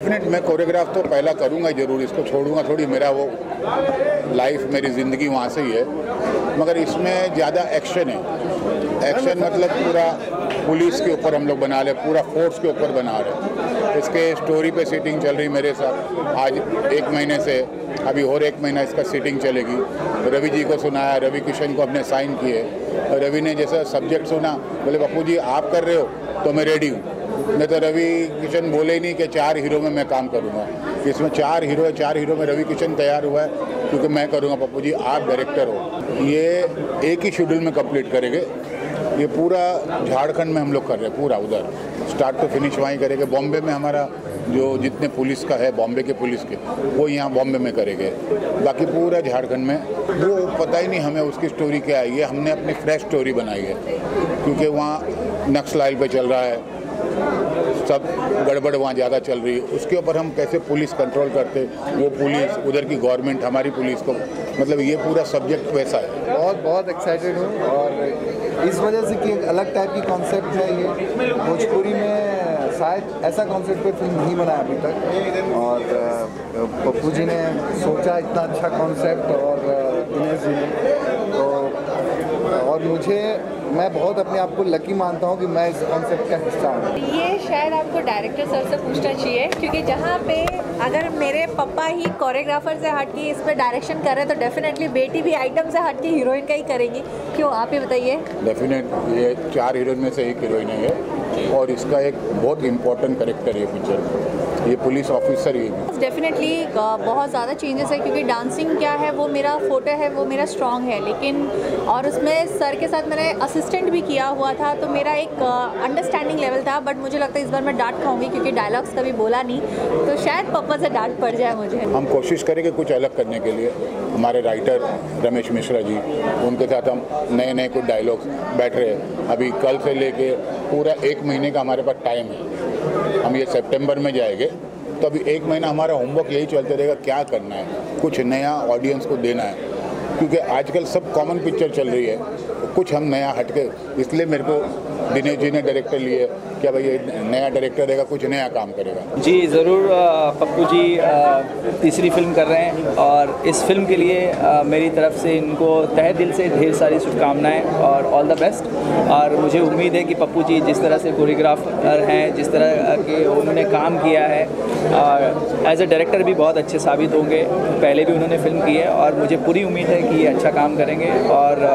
Definite मैं choreograph तो पहला करूँगा जरूर, इसको छोड़ूंगा थोड़ी, मेरा वो लाइफ मेरी ज़िंदगी वहाँ से ही है। मगर इसमें ज़्यादा एक्शन है, एक्शन मतलब पूरा पुलिस के ऊपर हम लोग बना रहे, पूरा फोर्स के ऊपर बना रहे। इसके स्टोरी पे सीटिंग चल रही मेरे साथ आज 1 महीने से, अभी और 1 महीना इसका सीटिंग चलेगी। रवि जी को सुनाया, रवि किशन को हमने साइन किए। रवि ने जैसा सब्जेक्ट सुना बोले पप्पू जी आप कर रहे हो तो मैं रेडी हूँ। नहीं तो रवि किशन बोले ही नहीं कि 4 हीरो में मैं काम करूँगा। इसमें 4 हीरो है, 4 हीरो में रवि किशन तैयार हुआ है क्योंकि मैं करूँगा। पप्पू जी आप डायरेक्टर हो। ये एक ही शेड्यूल में कंप्लीट करेंगे। ये पूरा झारखंड में हम लोग कर रहे हैं, पूरा उधर स्टार्ट टू फिनिश वहीं करेंगे। बॉम्बे में हमारा जो जितने पुलिस का है, बॉम्बे के पुलिस के, वो यहाँ बॉम्बे में करेंगे। बाकी पूरा झारखंड में वो पता ही नहीं हमें उसकी स्टोरी क्या है। ये हमने अपनी फ्रेश स्टोरी बनाई है क्योंकि वहाँ नक्सलाइल पे चल रहा है, सब गड़बड़ वहाँ ज़्यादा चल रही है। उसके ऊपर हम कैसे पुलिस कंट्रोल करते, वो पुलिस उधर की गवर्नमेंट हमारी पुलिस को, मतलब ये पूरा सब्जेक्ट वैसा है। बहुत एक्साइटेड हूँ और इस वजह से कि एक अलग टाइप की कॉन्सेप्ट है ये। भोजपुरी में शायद ऐसा कॉन्सेप्ट पर फिल्म नहीं बना अभी तक और पप्पू जी ने सोचा इतना अच्छा कॉन्सेप्ट और दिनेश जी ने तो, और मैं बहुत अपने आप को लकी मानता हूँ कि मैं इस कॉन्सेप्ट का हिस्सा हूँ। ये शायद आपको डायरेक्टर सर से पूछना चाहिए क्योंकि जहाँ पे अगर मेरे पापा ही कोरियोग्राफर से हट के इस पर डायरेक्शन कर रहे हैं तो डेफिनेटली बेटी भी आइटम से हट के हीरोइन का ही करेंगी। क्यों, आप ही बताइए। डेफिनेट ये 4 हीरोइन में से एक हीरोइन है और इसका एक बहुत इम्पोर्टेंट कैरेक्टर है पिक्चर में। ये पुलिस ऑफिसर ही है। डेफिनेटली बहुत ज़्यादा चेंजेस है क्योंकि डांसिंग क्या है वो मेरा फोटो है, वो मेरा स्ट्रॉन्ग है, लेकिन और उसमें सर के साथ मैंने असिस्टेंट भी किया हुआ था तो मेरा एक अंडरस्टैंडिंग लेवल था। बट मुझे लगता है इस बार मैं डांट खाऊंगी क्योंकि डायलॉग्स कभी बोला नहीं, तो शायद पापा से डांट पड़ जाए मुझे। हम कोशिश करेंगे कुछ अलग करने के लिए। हमारे राइटर रमेश मिश्रा जी, उनके साथ हम नए कुछ डायलॉग्स बैठ रहे हैं। अभी कल से लेके पूरा 1 महीने का हमारे पास टाइम है। हम ये सितंबर में जाएंगे तो अभी 1 महीना हमारा होमवर्क यही चलते रहेगा, क्या करना है, कुछ नया ऑडियंस को देना है क्योंकि आजकल सब कॉमन पिक्चर चल रही है, कुछ हम नया हटके। इसलिए मेरे को दिनेश जी ने डायरेक्टर लिए, क्या भाई ये नया डायरेक्टर रहेगा, कुछ नया काम करेगा। जी ज़रूर। पप्पू जी तीसरी फिल्म कर रहे हैं और इस फिल्म के लिए मेरी तरफ से इनको तहे दिल से ढेर सारी शुभकामनाएं और ऑल द बेस्ट। और मुझे उम्मीद है कि पप्पू जी जिस तरह से कोरियोग्राफर हैं, जिस तरह के उन्होंने काम किया है, एज ए डायरेक्टर भी बहुत अच्छे साबित होंगे। पहले भी उन्होंने फिल्म की है और मुझे पूरी उम्मीद है कि ये अच्छा काम करेंगे और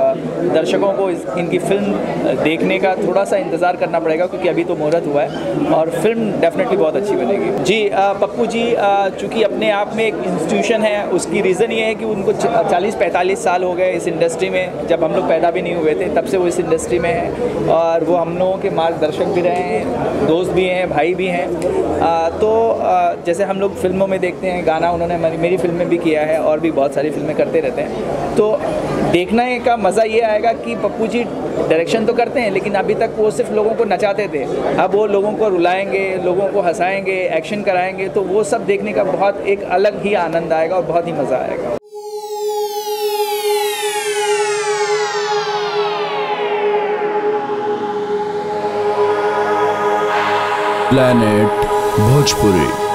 दर्शकों को इनकी फिल्म देखने का थोड़ा सा इंतज़ार करना पड़ेगा क्योंकि अभी तो मुहूर्त हुआ है और फिल्म डेफिनेटली बहुत अच्छी बनेगी। जी पप्पू जी चूँकि अपने आप में एक इंस्टीट्यूशन है, उसकी रीज़न ये है कि उनको 40-45 साल हो गए इस इंडस्ट्री में। जब हम लोग पैदा भी नहीं हुए थे तब से वो इस इंडस्ट्री में है और वो हम लोगों के मार्गदर्शक भी रहे हैं, दोस्त भी हैं, भाई भी हैं। तो जैसे हम लोग फिल्मों में देखते हैं, गाना उन्होंने मेरी फिल्म में भी किया है और भी बहुत सारी फिल्में करते रहते हैं। तो देखने का मज़ा ये आएगा कि पप्पू जी डायरेक्शन तो करते हैं लेकिन अभी तक वो सिर्फ लोगों को नचाते थे, अब वो लोगों को रुलाएंगे, लोगों को हंसाएंगे, एक्शन कराएंगे, तो वो सब देखने का बहुत एक अलग ही आनंद आएगा और बहुत ही मज़ा आएगा। प्लैनेट भोजपुरी।